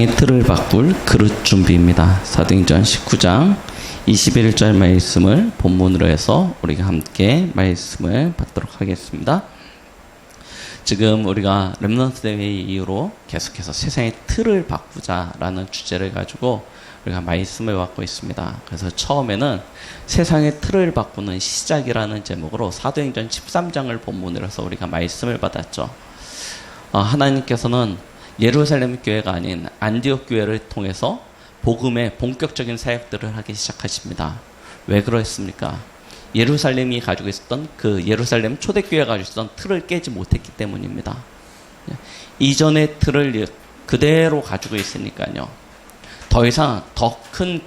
틀을 바꿀 그릇 준비입니다. 사도행전 19장 21절 말씀을 본문으로 해서 우리가 함께 말씀을 받도록 하겠습니다. 지금 우리가 렘넌트 대회 이후로 계속해서 세상의 틀을 바꾸자라는 주제를 가지고 우리가 말씀을 받고 있습니다. 그래서 처음에는 세상의 틀을 바꾸는 시작이라는 제목으로 사도행전 13장을 본문으로 해서 우리가 말씀을 받았죠. 하나님께서는 예루살렘 교회가 아닌 안디옥 교회를 통해서 복음의 본격적인 사역들을 하기 시작하십니다. 왜 그랬습니까? 예루살렘이 가지고 있었던 그 예루살렘 초대교회가 가지고 있었던 틀을 깨지 못했기 때문입니다. 이전의 틀을 그대로 가지고 있으니까요. 더 이상 더 큰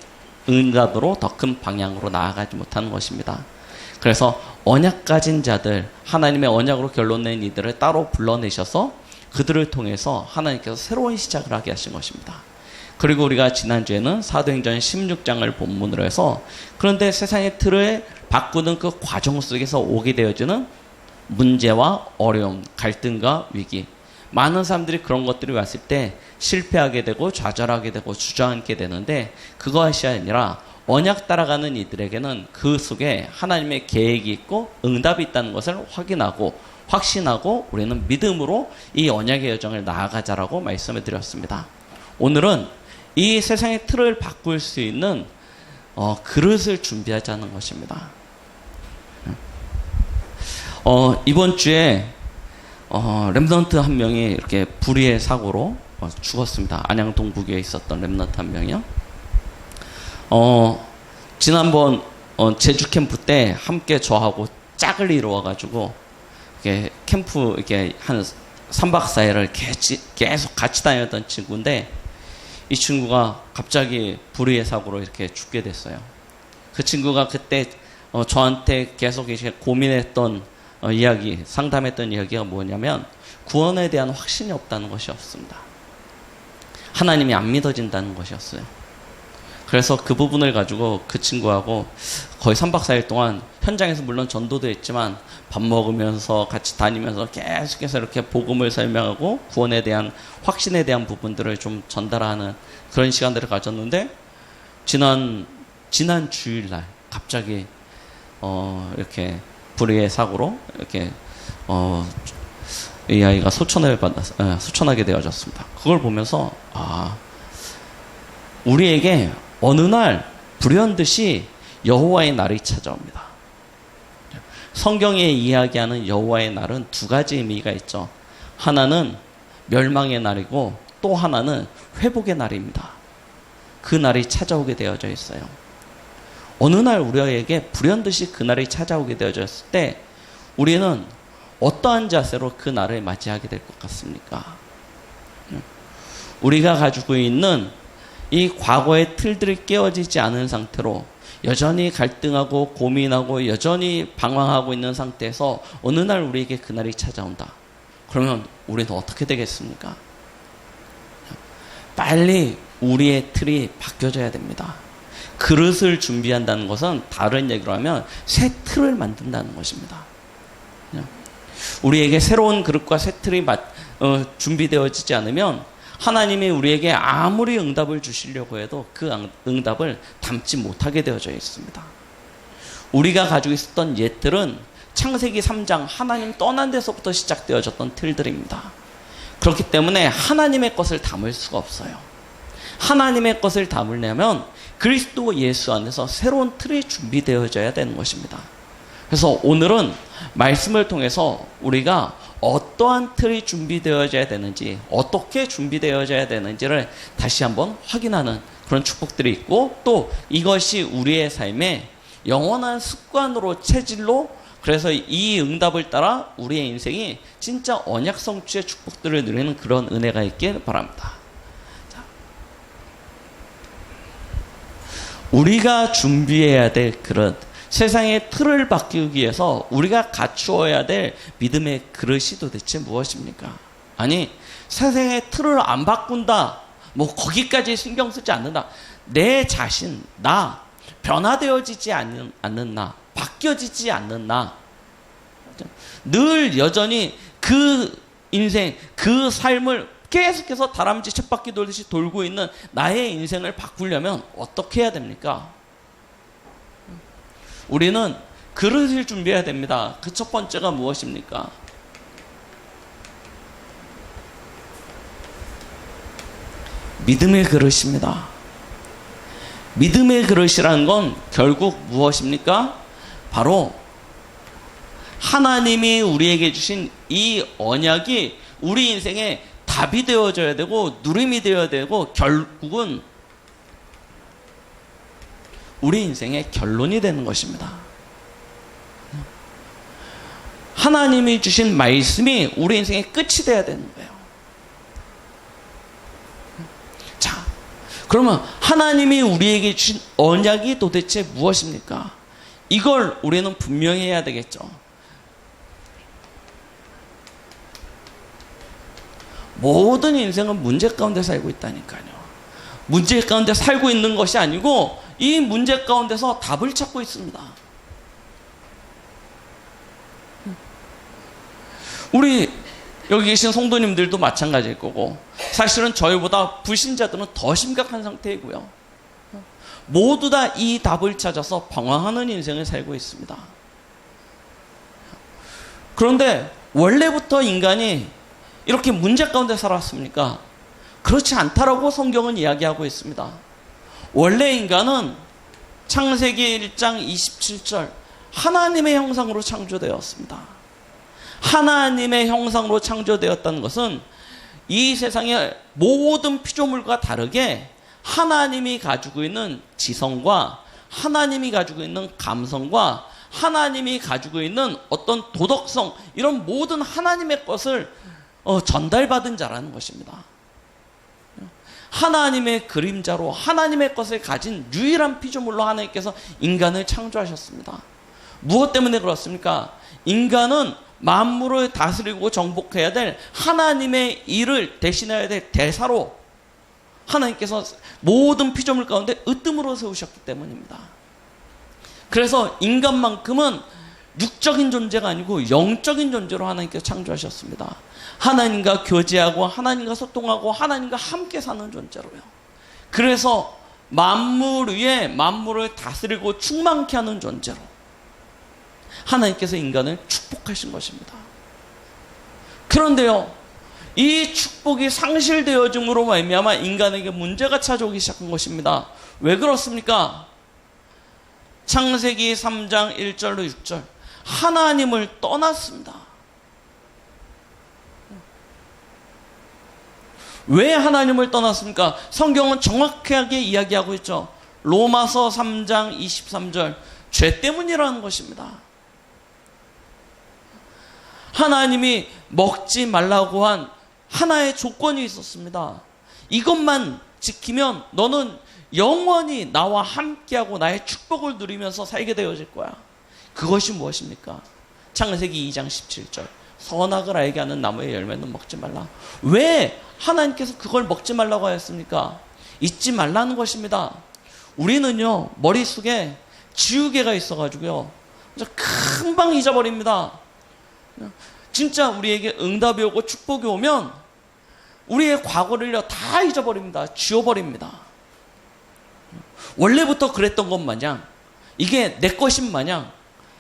응답으로 더 큰 방향으로 나아가지 못하는 것입니다. 그래서 언약 가진 자들, 하나님의 언약으로 결론낸 이들을 따로 불러내셔서 그들을 통해서 하나님께서 새로운 시작을 하게 하신 것입니다. 그리고 우리가 지난주에는 사도행전 16장을 본문으로 해서 그런데 세상의 틀을 바꾸는 그 과정 속에서 오게 되어지는 문제와 어려움, 갈등과 위기, 많은 사람들이 그런 것들이 왔을 때 실패하게 되고 좌절하게 되고 주저앉게 되는데 그것이 아니라 언약 따라가는 이들에게는 그 속에 하나님의 계획이 있고 응답이 있다는 것을 확신하고 우리는 믿음으로 이 언약의 여정을 나아가자라고 말씀을 드렸습니다. 오늘은 이 세상의 틀을 바꿀 수 있는 그릇을 준비하자는 것입니다. 이번 주에 렘넌트 한 명이 이렇게 불의의 사고로 죽었습니다. 안양 동부교에 있었던 렘넌트 한 명이요. 지난번 제주 캠프 때 함께 저하고 짝을 이루어가지고 이렇게 캠프 이렇게 한 3박 4일을 계속 같이 다녔던 친구인데 이 친구가 갑자기 불의의 사고로 이렇게 죽게 됐어요. 그 친구가 그때 저한테 계속 이제 고민했던 이야기, 상담했던 이야기가 뭐냐면 구원에 대한 확신이 없다는 것이었습니다. 하나님이 안 믿어진다는 것이었어요. 그래서 그 부분을 가지고 그 친구하고 거의 3박 4일 동안 현장에서 물론 전도도 했지만 밥 먹으면서 같이 다니면서 계속해서 이렇게 복음을 설명하고 구원에 대한 확신에 대한 부분들을 좀 전달하는 그런 시간들을 가졌는데 지난 주일날 갑자기 이렇게 불의의 사고로 이렇게 이 아이가 소천하게 되어졌습니다. 그걸 보면서 우리에게 어느 날 불현듯이 여호와의 날이 찾아옵니다. 성경에 이야기하는 여호와의 날은 두 가지 의미가 있죠. 하나는 멸망의 날이고 또 하나는 회복의 날입니다. 그 날이 찾아오게 되어져 있어요. 어느 날 우리에게 불현듯이 그 날이 찾아오게 되어졌을 때 우리는 어떠한 자세로 그 날을 맞이하게 될 것 같습니까? 우리가 가지고 있는 이 과거의 틀들이 깨어지지 않은 상태로 여전히 갈등하고 고민하고 여전히 방황하고 있는 상태에서 어느 날 우리에게 그날이 찾아온다. 그러면 우리는 어떻게 되겠습니까? 빨리 우리의 틀이 바뀌어져야 됩니다. 그릇을 준비한다는 것은 다른 얘기로 하면 새 틀을 만든다는 것입니다. 우리에게 새로운 그릇과 새 틀이 준비되어지지 않으면 하나님이 우리에게 아무리 응답을 주시려고 해도 그 응답을 담지 못하게 되어져 있습니다. 우리가 가지고 있었던 옛틀은 창세기 3장 하나님 떠난 데서부터 시작되어졌던 틀들입니다. 그렇기 때문에 하나님의 것을 담을 수가 없어요. 하나님의 것을 담으려면 그리스도 예수 안에서 새로운 틀이 준비되어져야 되는 것입니다. 그래서 오늘은 말씀을 통해서 우리가 어떠한 틀이 준비되어져야 되는지, 어떻게 준비되어져야 되는지를 다시 한번 확인하는 그런 축복들이 있고, 또 이것이 우리의 삶에 영원한 습관으로, 체질로, 그래서 이 응답을 따라 우리의 인생이 진짜 언약 성취의 축복들을 누리는 그런 은혜가 있길 바랍니다. 자, 우리가 준비해야 될 그런 세상의 틀을 바뀌기 위해서 우리가 갖추어야 될 믿음의 그릇이 도대체 무엇입니까? 아니, 세상의 틀을 안 바꾼다, 거기까지 신경 쓰지 않는다. 내 자신, 나, 변화되어지지 않는 나, 바뀌어지지 않는 나, 늘 여전히 그 인생, 그 삶을 계속해서 다람쥐 쳇바퀴 돌듯이 돌고 있는 나의 인생을 바꾸려면 어떻게 해야 됩니까? 우리는 그릇을 준비해야 됩니다. 그 첫 번째가 무엇입니까? 믿음의 그릇입니다. 믿음의 그릇이라는 건 결국 무엇입니까? 바로 하나님이 우리에게 주신 이 언약이 우리 인생에 답이 되어져야 되고 누림이 되어야 되고 결국은 우리 인생의 결론이 되는 것입니다. 하나님이 주신 말씀이 우리 인생의 끝이 되어야 되는 거예요. 자, 그러면 하나님이 우리에게 주신 언약이 도대체 무엇입니까? 이걸 우리는 분명히 해야 되겠죠. 모든 인생은 문제 가운데 살고 있다니까요. 문제 가운데 살고 있는 것이 아니고 이 문제 가운데서 답을 찾고 있습니다. 우리 여기 계신 성도님들도 마찬가지일 거고 사실은 저희보다 불신자들은 더 심각한 상태이고요. 모두 다 이 답을 찾아서 방황하는 인생을 살고 있습니다. 그런데 원래부터 인간이 이렇게 문제 가운데 살았습니까? 그렇지 않다라고 성경은 이야기하고 있습니다. 원래 인간은 창세기 1장 27절 하나님의 형상으로 창조되었습니다. 하나님의 형상으로 창조되었다는 것은 이 세상의 모든 피조물과 다르게 하나님이 가지고 있는 지성과 하나님이 가지고 있는 감성과 하나님이 가지고 있는 어떤 도덕성 이런 모든 하나님의 것을 전달받은 자라는 것입니다. 하나님의 그림자로 하나님의 것을 가진 유일한 피조물로 하나님께서 인간을 창조하셨습니다. 무엇 때문에 그렇습니까? 인간은 만물을 다스리고 정복해야 될 하나님의 일을 대신해야 될 대사로 하나님께서 모든 피조물 가운데 으뜸으로 세우셨기 때문입니다. 그래서 인간만큼은 육적인 존재가 아니고 영적인 존재로 하나님께서 창조하셨습니다. 하나님과 교제하고 하나님과 소통하고 하나님과 함께 사는 존재로요. 그래서 만물 위에 만물을 다스리고 충만케 하는 존재로 하나님께서 인간을 축복하신 것입니다. 그런데요, 이 축복이 상실되어짐으로 말미암아 인간에게 문제가 찾아오기 시작한 것입니다. 왜 그렇습니까? 창세기 3장 1절로 6절 하나님을 떠났습니다. 왜 하나님을 떠났습니까? 성경은 정확하게 이야기하고 있죠. 로마서 3장 23절 죄 때문이라는 것입니다. 하나님이 먹지 말라고 한 하나의 조건이 있었습니다. 이것만 지키면 너는 영원히 나와 함께하고 나의 축복을 누리면서 살게 되어질 거야. 그것이 무엇입니까? 창세기 2장 17절 선악을 알게 하는 나무의 열매는 먹지 말라. 왜 하나님께서 그걸 먹지 말라고 하였습니까? 잊지 말라는 것입니다. 우리는요 머릿속에 지우개가 있어가지고요 금방 잊어버립니다. 진짜 우리에게 응답이 오고 축복이 오면 우리의 과거를요 다 잊어버립니다. 지워버립니다. 원래부터 그랬던 것 마냥 이게 내 것인 마냥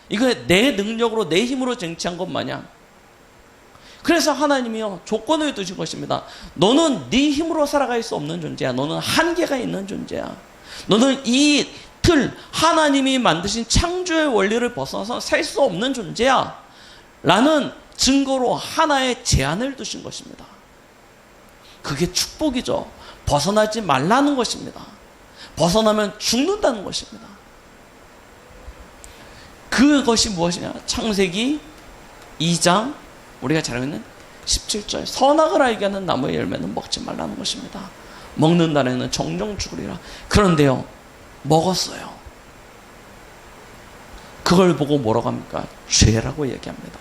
이게 내 능력으로 내 힘으로 쟁취한 것 마냥 그래서 하나님이요 조건을 두신 것입니다. 너는 네 힘으로 살아갈 수 없는 존재야. 너는 한계가 있는 존재야. 너는 이 틀 하나님이 만드신 창조의 원리를 벗어나서 살 수 없는 존재야 라는 증거로 하나의 제한을 두신 것입니다. 그게 축복이죠. 벗어나지 말라는 것입니다. 벗어나면 죽는다는 것입니다. 그것이 무엇이냐? 창세기 2장 우리가 잘 알고 있는 17절 선악을 알게 하는 나무의 열매는 먹지 말라는 것입니다. 먹는 날에는 정령 죽으리라. 그런데요 먹었어요. 그걸 보고 뭐라고 합니까? 죄라고 얘기합니다.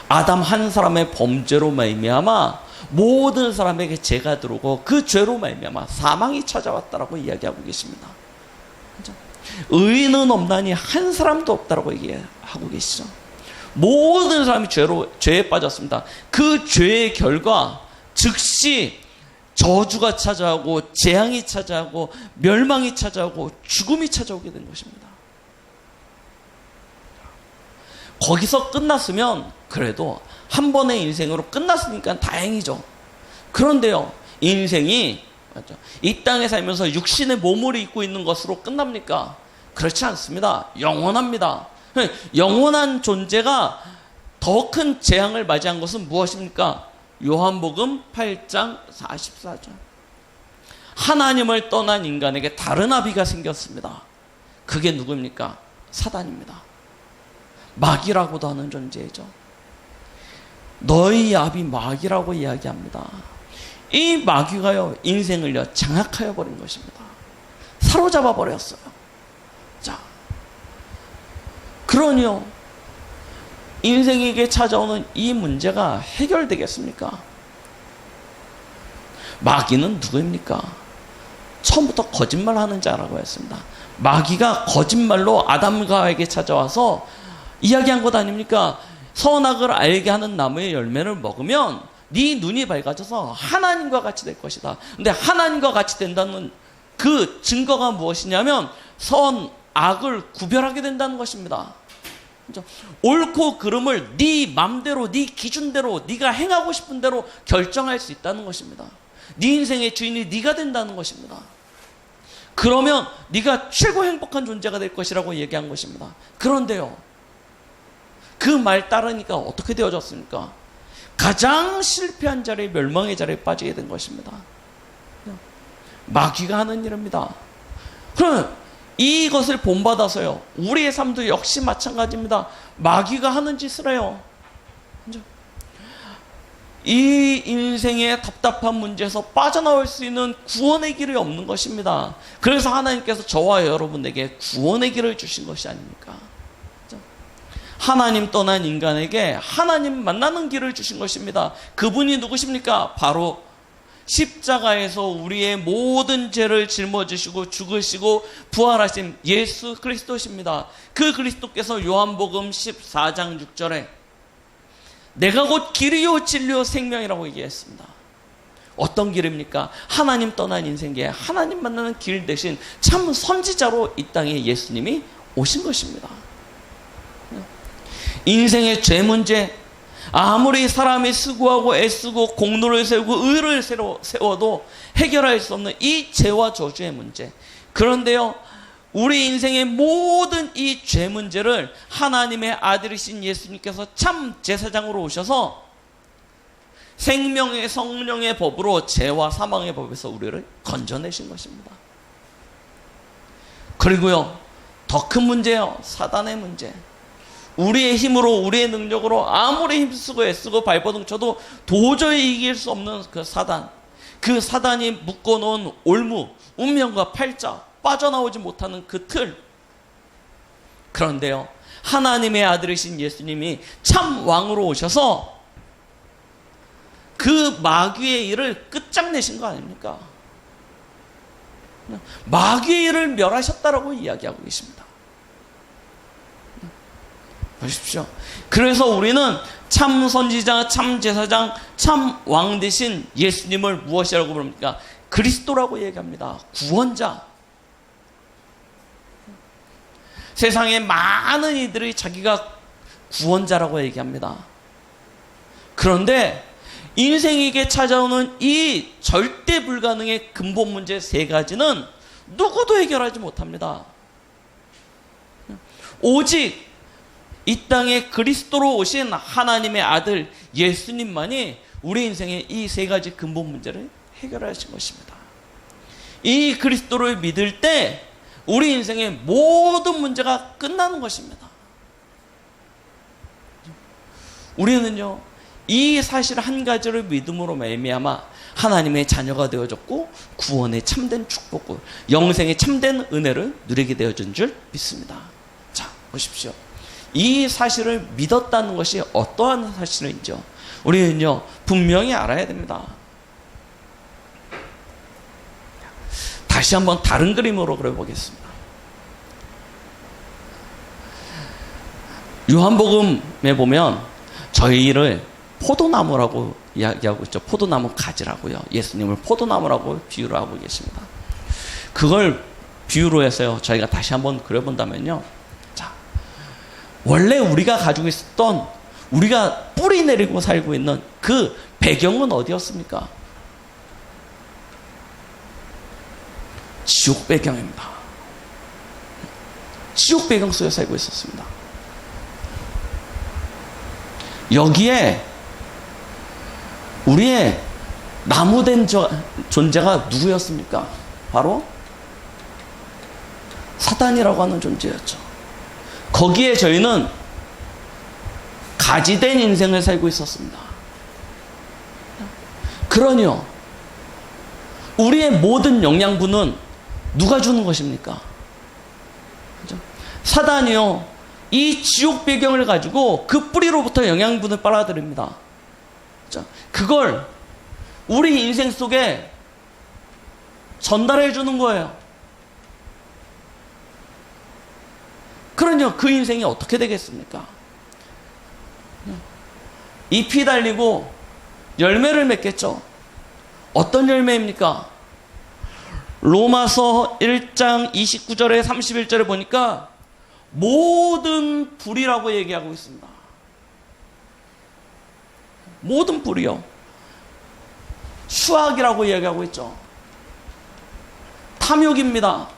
아담 한 사람의 범죄로 말미암아 모든 사람에게 죄가 들어오고 그 죄로 말미암아 사망이 찾아왔다라고 이야기하고 계십니다. 그렇죠? 의인은 없나니 한 사람도 없다라고 얘기하고 계시죠. 모든 사람이 죄에 빠졌습니다. 그 죄의 결과 즉시 저주가 찾아오고 재앙이 찾아오고 멸망이 찾아오고 죽음이 찾아오게 된 것입니다. 거기서 끝났으면 그래도 한 번의 인생으로 끝났으니까 다행이죠. 그런데요, 인생이 이 땅에 살면서 육신의 몸을 입고 있는 것으로 끝납니까? 그렇지 않습니다. 영원합니다. 영원한 존재가 더 큰 재앙을 맞이한 것은 무엇입니까? 요한복음 8장 44절. 하나님을 떠난 인간에게 다른 아비가 생겼습니다. 그게 누구입니까? 사단입니다. 마귀라고도 하는 존재죠. 너희 아비 마귀라고 이야기합니다. 이 마귀가요, 인생을요, 장악하여 버린 것입니다. 사로잡아 버렸어요. 자, 그러니요, 인생에게 찾아오는 이 문제가 해결되겠습니까? 마귀는 누구입니까? 처음부터 거짓말하는 자라고 했습니다. 마귀가 거짓말로 아담과 하와에게 찾아와서 이야기한 것 아닙니까? 선악을 알게 하는 나무의 열매를 먹으면 네 눈이 밝아져서 하나님과 같이 될 것이다. 근데 하나님과 같이 된다는 그 증거가 무엇이냐면 선악을 구별하게 된다는 것입니다. 옳고 그름을 네 맘대로, 네 기준대로, 네가 행하고 싶은 대로 결정할 수 있다는 것입니다. 네 인생의 주인이 네가 된다는 것입니다. 그러면 네가 최고 행복한 존재가 될 것이라고 얘기한 것입니다. 그런데요, 그 말 따르니까 어떻게 되어졌습니까? 가장 실패한 자리에, 멸망의 자리에 빠지게 된 것입니다. 마귀가 하는 일입니다. 그럼 이것을 본받아서요, 우리의 삶도 역시 마찬가지입니다. 마귀가 하는 짓을 해요. 이 인생의 답답한 문제에서 빠져나올 수 있는 구원의 길이 없는 것입니다. 그래서 하나님께서 저와 여러분에게 구원의 길을 주신 것이 아닙니까? 하나님 떠난 인간에게 하나님 만나는 길을 주신 것입니다. 그분이 누구십니까? 바로 십자가에서 우리의 모든 죄를 짊어지시고 죽으시고 부활하신 예수 그리스도십니다. 그 그리스도께서 요한복음 14장 6절에 내가 곧 길이요 진리요 생명이라고 얘기했습니다. 어떤 길입니까? 하나님 떠난 인생에 하나님 만나는 길 대신 참 선지자로 이 땅에 예수님이 오신 것입니다. 인생의 죄 문제, 아무리 사람이 수고하고 애쓰고 공로를 세우고 의를 세워도 해결할 수 없는 이 죄와 저주의 문제. 그런데요, 우리 인생의 모든 이 죄 문제를 하나님의 아들이신 예수님께서 참 제사장으로 오셔서 생명의 성령의 법으로 죄와 사망의 법에서 우리를 건져내신 것입니다. 그리고요, 더 큰 문제요, 사단의 문제. 우리의 힘으로, 우리의 능력으로 아무리 힘쓰고 애쓰고 발버둥 쳐도 도저히 이길 수 없는 그 사단. 그 사단이 묶어놓은 올무, 운명과 팔자, 빠져나오지 못하는 그 틀. 그런데요, 하나님의 아들이신 예수님이 참 왕으로 오셔서 그 마귀의 일을 끝장내신 거 아닙니까? 마귀의 일을 멸하셨다라고 이야기하고 계십니다. 보십시오. 그래서 우리는 참 선지자, 참 제사장, 참 왕 대신 예수님을 무엇이라고 부릅니까? 그리스도라고 얘기합니다. 구원자. 세상에 많은 이들이 자기가 구원자라고 얘기합니다. 그런데 인생에게 찾아오는 이 절대 불가능의 근본 문제 세 가지는 누구도 해결하지 못합니다. 오직 이 땅에 그리스도로 오신 하나님의 아들 예수님만이 우리 인생의 이 세 가지 근본 문제를 해결하신 것입니다. 이 그리스도를 믿을 때 우리 인생의 모든 문제가 끝나는 것입니다. 우리는요, 이 사실 한 가지를 믿음으로 말미암아 하나님의 자녀가 되어졌고 구원의 참된 축복을, 영생의 참된 은혜를 누리게 되어진 줄 믿습니다. 자, 보십시오. 이 사실을 믿었다는 것이 어떠한 사실인지요, 우리는요 분명히 알아야 됩니다. 다시 한번 다른 그림으로 그려보겠습니다. 요한복음에 보면 저희를 포도나무라고 이야기하고 있죠. 포도나무 가지라고요. 예수님을 포도나무라고 비유를 하고 계십니다. 그걸 비유로 해서요, 저희가 다시 한번 그려본다면요. 자, 원래 우리가 가지고 있었던, 우리가 뿌리 내리고 살고 있는 그 배경은 어디였습니까? 지옥 배경입니다. 지옥 배경 속에 살고 있었습니다. 여기에 우리의 나무된 존재가 누구였습니까? 바로 사단이라고 하는 존재였죠. 거기에 저희는 가지된 인생을 살고 있었습니다. 그러니요, 우리의 모든 영양분은 누가 주는 것입니까? 그죠? 사단이요, 이 지옥 배경을 가지고 그 뿌리로부터 영양분을 빨아들입니다. 그죠? 그걸 우리 인생 속에 전달해 주는 거예요. 그러니까 그 인생이 어떻게 되겠습니까? 잎이 달리고 열매를 맺겠죠. 어떤 열매입니까? 로마서 1장 29절에 31절에 보니까 모든 불이라고 얘기하고 있습니다. 모든 불이요. 수학이라고 얘기하고 있죠. 탐욕입니다.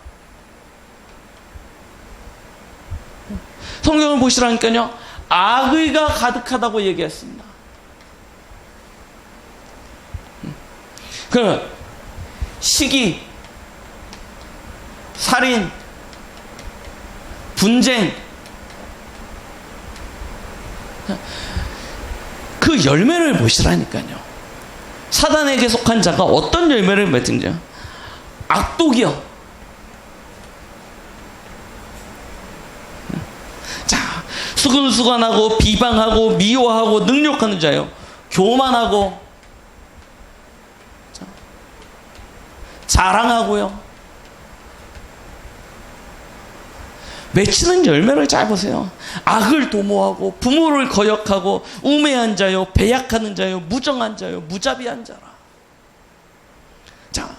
성경을 보시라니까요, 악의가 가득하다고 얘기했습니다. 그 시기, 살인, 분쟁, 그 열매를 보시라니까요. 사단에게 속한 자가 어떤 열매를 맺은지요? 악독이요. 자, 수근수근하고 비방하고 미워하고 능욕하는 자요. 교만하고 자랑하고요. 맺히는 열매를 잘 보세요. 악을 도모하고 부모를 거역하고 우매한 자요, 배약하는 자요, 무정한 자요, 무자비한 자라. 자,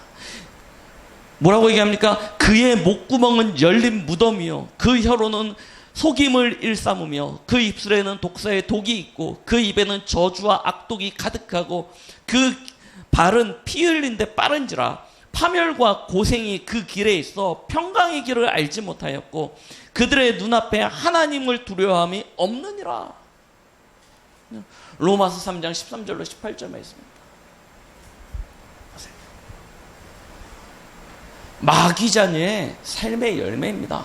뭐라고 얘기합니까? 그의 목구멍은 열린 무덤이요, 그 혀로는 속임을 일삼으며 그 입술에는 독사의 독이 있고 그 입에는 저주와 악독이 가득하고 그 발은 피 흘린 데 빠른지라. 파멸과 고생이 그 길에 있어 평강의 길을 알지 못하였고 그들의 눈앞에 하나님을 두려워함이 없느니라. 로마서 3장 13절로 18절에 있습니다. 마귀자녀의 삶의 열매입니다.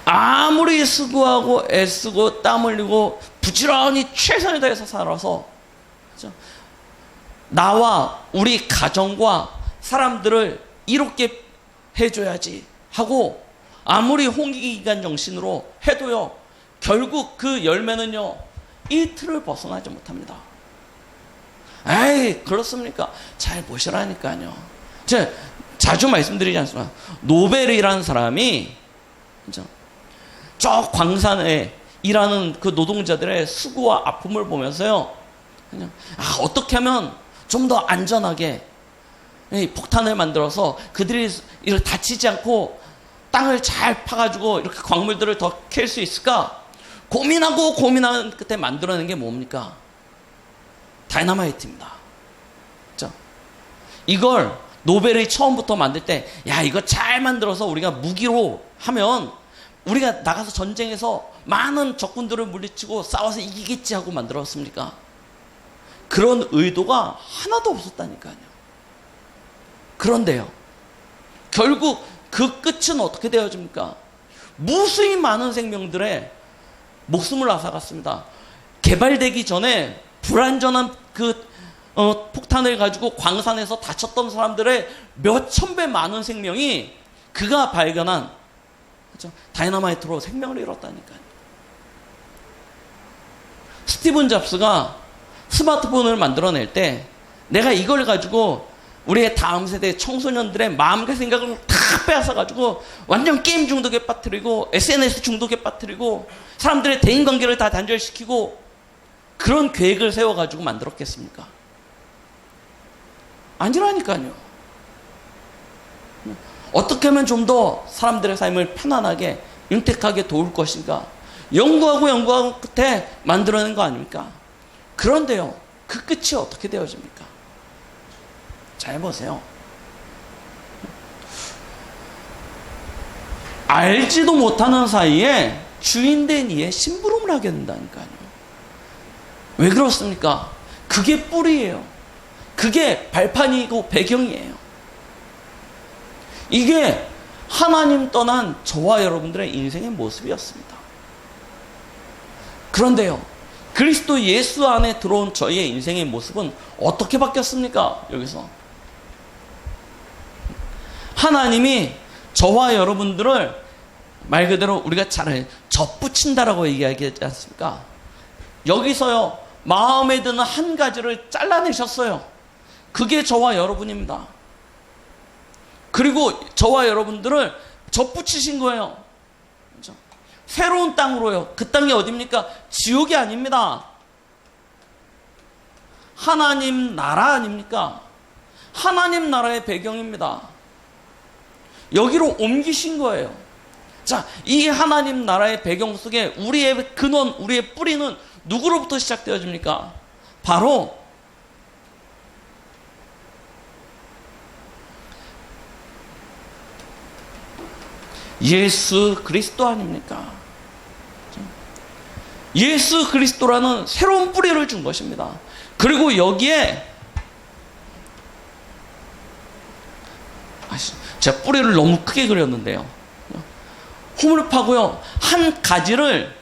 아무리 수고하고 애쓰고 땀 흘리고 부지런히 최선을 다해서 살아서, 그렇죠? 나와 우리 가정과 사람들을 이롭게 해줘야지 하고 아무리 홍익이간 정신으로 해도요, 결국 그 열매는요, 이 틀을 벗어나지 못합니다. 에이, 그렇습니까? 잘 보시라니까요. 제가 자주 말씀드리지 않습니까? 노벨이라는 사람이, 그렇죠? 저 광산에 일하는 그 노동자들의 수고와 아픔을 보면서요, 그냥 어떻게 하면 좀 더 안전하게 폭탄을 만들어서 그들이 이렇게 다치지 않고 땅을 잘 파가지고 이렇게 광물들을 더 캘 수 있을까 고민하고 고민하는 끝에 만들어낸 게 뭡니까? 다이너마이트입니다. 그렇죠? 이걸 노벨이 처음부터 만들 때, 야, 이거 잘 만들어서 우리가 무기로 하면 우리가 나가서 전쟁에서 많은 적군들을 물리치고 싸워서 이기겠지 하고 만들었습니까? 그런 의도가 하나도 없었다니까요. 그런데요, 결국 그 끝은 어떻게 되어집니까? 무수히 많은 생명들의 목숨을 앗아갔습니다. 개발되기 전에 불안전한 그 폭탄을 가지고 광산에서 다쳤던 사람들의 몇천 배 많은 생명이 그가 발견한, 그렇죠? 다이너마이트로 생명을 잃었다니까요. 스티븐 잡스가 스마트폰을 만들어낼 때 내가 이걸 가지고 우리의 다음 세대 청소년들의 마음과 생각을 다 빼앗아가지고 완전 게임 중독에 빠뜨리고 SNS 중독에 빠뜨리고 사람들의 대인관계를 다 단절시키고 그런 계획을 세워가지고 만들었겠습니까? 아니라니까요. 어떻게 하면 좀 더 사람들의 삶을 편안하게 윤택하게 도울 것인가 연구하고 끝에 만들어낸 거 아닙니까? 그런데요, 그 끝이 어떻게 되어집니까? 잘 보세요. 알지도 못하는 사이에 주인된 이의 심부름을 하게 된다니까요. 왜 그렇습니까? 그게 뿌리예요. 그게 발판이고 배경이에요. 이게 하나님 떠난 저와 여러분들의 인생의 모습이었습니다. 그런데요, 그리스도 예수 안에 들어온 저희의 인생의 모습은 어떻게 바뀌었습니까? 여기서 하나님이 저와 여러분들을 말 그대로 우리가 잘 접붙인다라고 얘기하지 않습니까? 여기서요, 마음에 드는 한 가지를 잘라내셨어요. 그게 저와 여러분입니다. 그리고 저와 여러분들을 접붙이신 거예요. 그렇죠? 새로운 땅으로요. 그 땅이 어디입니까? 지옥이 아닙니다. 하나님 나라 아닙니까? 하나님 나라의 배경입니다. 여기로 옮기신 거예요. 자, 이 하나님 나라의 배경 속에 우리의 근원, 우리의 뿌리는 누구로부터 시작되어집니까? 바로 예수 그리스도 아닙니까? 예수 그리스도라는 새로운 뿌리를 준 것입니다. 그리고 여기에 제가 뿌리를 너무 크게 그렸는데요. 홈을 파고요, 한 가지를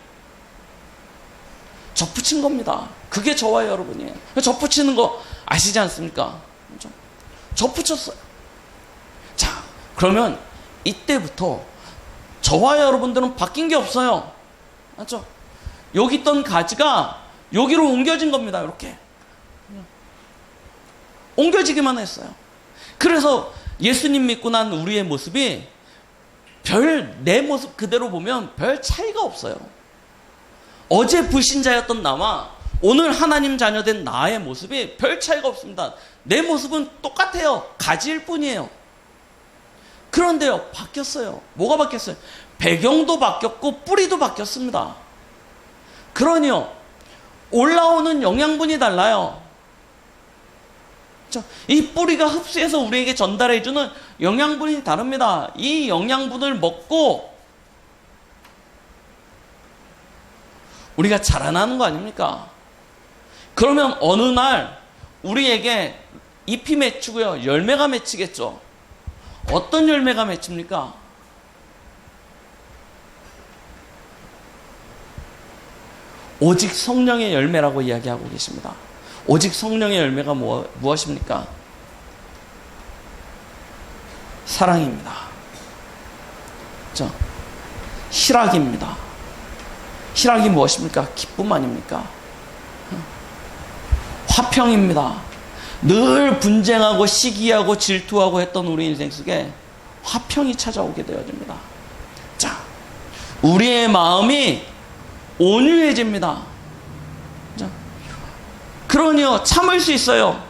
접붙인 겁니다. 그게 저와 여러분이에요. 접붙이는 거 아시지 않습니까? 접붙였어요. 자, 그러면 이때부터 저와 여러분들은 바뀐 게 없어요. 맞죠? 여기 있던 가지가 여기로 옮겨진 겁니다. 이렇게 옮겨지기만 했어요. 그래서 예수님 믿고 난 우리의 모습이 내 모습 그대로 보면 별 차이가 없어요. 어제 불신자였던 나와 오늘 하나님 자녀된 나의 모습이 별 차이가 없습니다. 내 모습은 똑같아요. 가지일 뿐이에요. 그런데요, 바뀌었어요. 뭐가 바뀌었어요? 배경도 바뀌었고 뿌리도 바뀌었습니다. 그러니요, 올라오는 영양분이 달라요. 이 뿌리가 흡수해서 우리에게 전달해주는 영양분이 다릅니다. 이 영양분을 먹고 우리가 자라나는 거 아닙니까? 그러면 어느 날 우리에게 잎이 맺히고요, 열매가 맺히겠죠. 어떤 열매가 맺힙니까? 오직 성령의 열매라고 이야기하고 계십니다. 오직 성령의 열매가 무엇입니까? 사랑입니다. 희락입니다. 희락이 무엇입니까? 기쁨 아닙니까? 화평입니다. 늘 분쟁하고 시기하고 질투하고 했던 우리 인생 속에 화평이 찾아오게 되어집니다. 자, 우리의 마음이 온유해집니다. 자, 그러니요, 참을 수 있어요.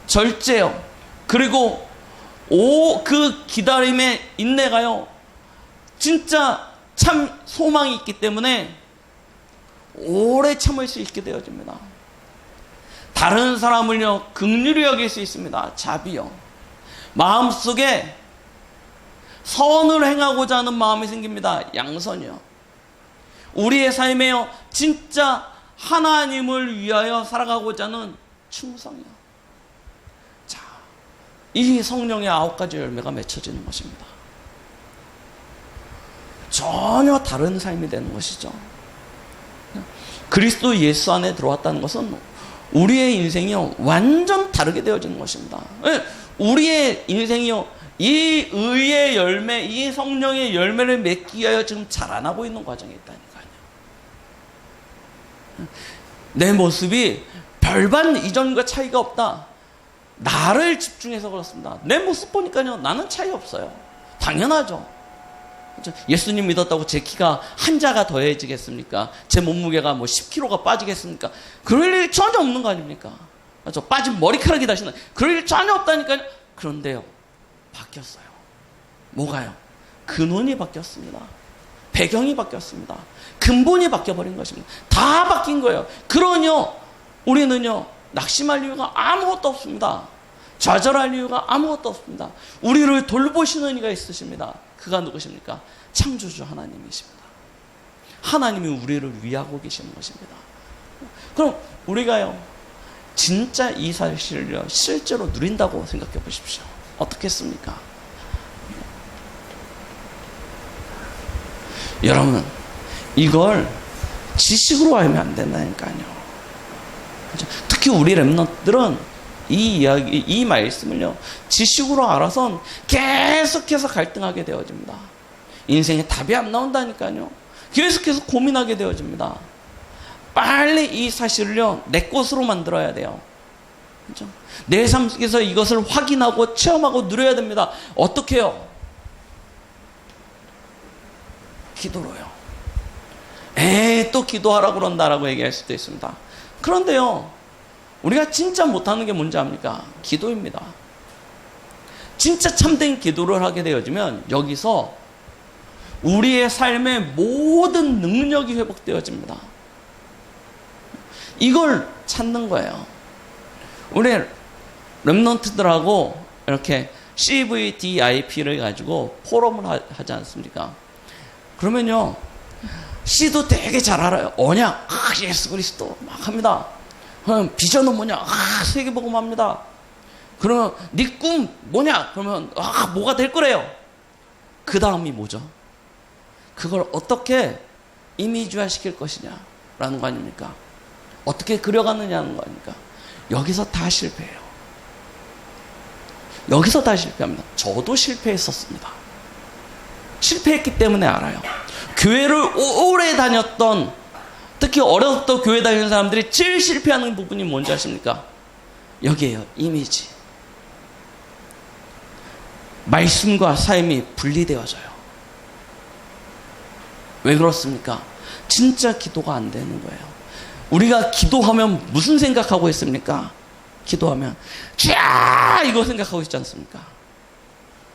절제요. 그리고 그 기다림의 인내가요, 진짜 참 소망이 있기 때문에 오래 참을 수 있게 되어집니다. 다른 사람을요, 긍휼히 여길 수 있습니다. 자비요. 마음속에 선을 행하고자 하는 마음이 생깁니다. 양선이요. 우리의 삶에요, 진짜 하나님을 위하여 살아가고자 하는 충성이요. 자, 이 성령의 9가지 열매가 맺혀지는 것입니다. 전혀 다른 삶이 되는 것이죠. 그리스도 예수 안에 들어왔다는 것은 우리의 인생이요, 완전 다르게 되어지는 것입니다. 우리의 인생이요, 이 의의 열매, 이 성령의 열매를 맺기 위하여 지금 자라나고 있는 과정에 있다니까요. 내 모습이 별반 이전과 차이가 없다. 나를 집중해서 그렇습니다. 내 모습 보니까요, 나는 차이 없어요. 당연하죠. 예수님 믿었다고 제 키가 한 자가 더해지겠습니까? 제 몸무게가 뭐 10kg가 빠지겠습니까? 그럴 일 전혀 없는 거 아닙니까? 빠진 머리카락이 다시 나. 그럴 일 전혀 없다니까요. 그런데요, 바뀌었어요. 뭐가요? 근원이 바뀌었습니다. 배경이 바뀌었습니다. 근본이 바뀌어버린 것입니다. 다 바뀐 거예요. 그러니요, 우리는요, 낙심할 이유가 아무것도 없습니다. 좌절할 이유가 아무것도 없습니다. 우리를 돌보시는 이가 있으십니다. 그가 누구십니까? 창조주 하나님이십니다. 하나님이 우리를 위하고 계시는 것입니다. 그럼 우리가요, 진짜 이 사실을 실제로 누린다고 생각해 보십시오. 어떻겠습니까? 여러분, 이걸 지식으로 알면 안 된다니까요. 특히 우리 렘넌트들은 이 이야기, 이 말씀을요, 지식으로 알아선 계속해서 갈등하게 되어집니다. 인생에 답이 안 나온다니까요. 계속해서 고민하게 되어집니다. 빨리 이 사실을요, 내 것으로 만들어야 돼요. 그렇죠? 내 삶 속에서 이것을 확인하고 체험하고 누려야 됩니다. 어떻게 해요? 기도로요. 또 기도하라고 그런다라고 얘기할 수도 있습니다. 그런데요, 우리가 진짜 못하는 게 뭔지 압니까? 기도입니다. 진짜 참된 기도를 하게 되어지면 여기서 우리의 삶의 모든 능력이 회복되어집니다. 이걸 찾는 거예요. 우리 렘넌트들하고 이렇게 CVDIP를 가지고 포럼을 하지 않습니까? 그러면요, C도 되게 잘 알아요. 언약, 예수 그리스도 막 합니다. 비전은 뭐냐? 세계복음합니다. 그러면 네 꿈 뭐냐? 그러면 뭐가 될 거래요. 그 다음이 뭐죠? 그걸 어떻게 이미지화 시킬 것이냐라는 거 아닙니까? 어떻게 그려가느냐는 거 아닙니까? 여기서 다 실패해요. 여기서 다 실패합니다. 저도 실패했었습니다. 실패했기 때문에 알아요. 교회를 오래 다녔던, 특히 어려서부터 교회 다니는 사람들이 제일 실패하는 부분이 뭔지 아십니까? 여기에요. 이미지. 말씀과 삶이 분리되어져요. 왜 그렇습니까? 진짜 기도가 안 되는 거예요. 우리가 기도하면 무슨 생각하고 있습니까? 기도하면 쫙 이거 생각하고 있지 않습니까?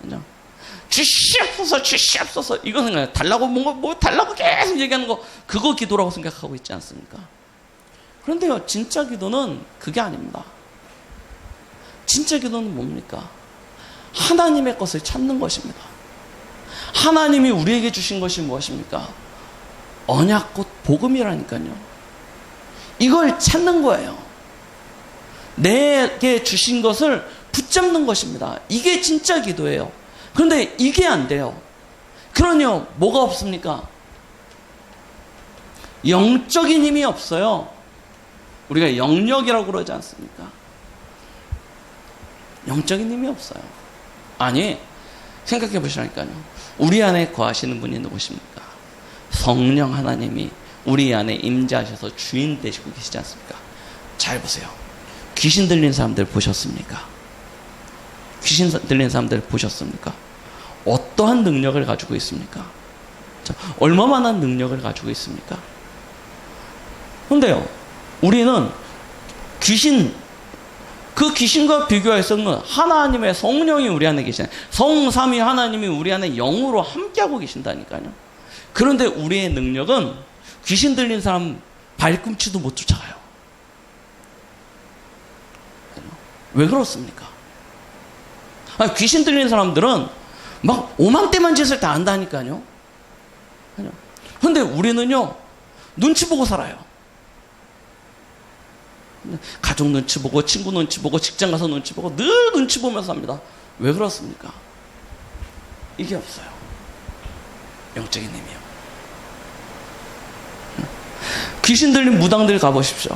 그죠? 주시옵소서, 주시옵소서, 이거 생각해요. 달라고 뭐 달라고 계속 얘기하는 거, 그거 기도라고 생각하고 있지 않습니까? 그런데요, 진짜 기도는 그게 아닙니다. 진짜 기도는 뭡니까? 하나님의 것을 찾는 것입니다. 하나님이 우리에게 주신 것이 무엇입니까? 언약 곧 복음이라니까요. 이걸 찾는 거예요. 내게 주신 것을 붙잡는 것입니다. 이게 진짜 기도예요. 그런데 이게 안 돼요. 그러니요, 뭐가 없습니까? 영적인 힘이 없어요. 우리가 영역이라고 그러지 않습니까? 영적인 힘이 없어요. 아니, 생각해 보시라니까요. 우리 안에 거하시는 분이 누구십니까? 성령 하나님이 우리 안에 임재하셔서 주인 되시고 계시지 않습니까? 잘 보세요. 귀신 들린 사람들 보셨습니까? 귀신 들린 사람들 보셨습니까? 어떠한 능력을 가지고 있습니까? 얼마만한 능력을 가지고 있습니까? 그런데요, 우리는 그 귀신과 비교해서는 하나님의 성령이 우리 안에 계시잖아요. 성삼위 하나님이 우리 안에 영으로 함께하고 계신다니까요. 그런데 우리의 능력은 귀신 들린 사람 발꿈치도 못 쫓아가요. 왜 그렇습니까? 귀신 들린 사람들은 막 오만때만 짓을 다 안다니까요. 그런데 우리는요, 눈치 보고 살아요. 가족 눈치 보고, 친구 눈치 보고, 직장 가서 눈치 보고, 늘 눈치 보면서 삽니다. 왜 그렇습니까? 이게 없어요. 영적인 힘이요. 귀신 들린 무당들 가보십시오.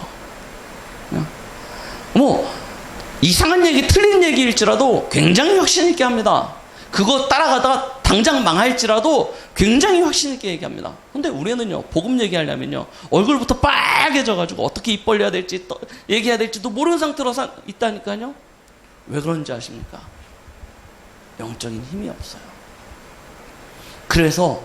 이상한 얘기, 틀린 얘기일지라도 굉장히 확신 있게 합니다. 그거 따라가다가 당장 망할지라도 굉장히 확신 있게 얘기합니다. 근데 우리는요, 복음 얘기하려면요, 얼굴부터 빨개져가지고 어떻게 입 벌려야 될지, 얘기해야 될지도 모르는 상태로 있다니까요. 왜 그런지 아십니까? 영적인 힘이 없어요. 그래서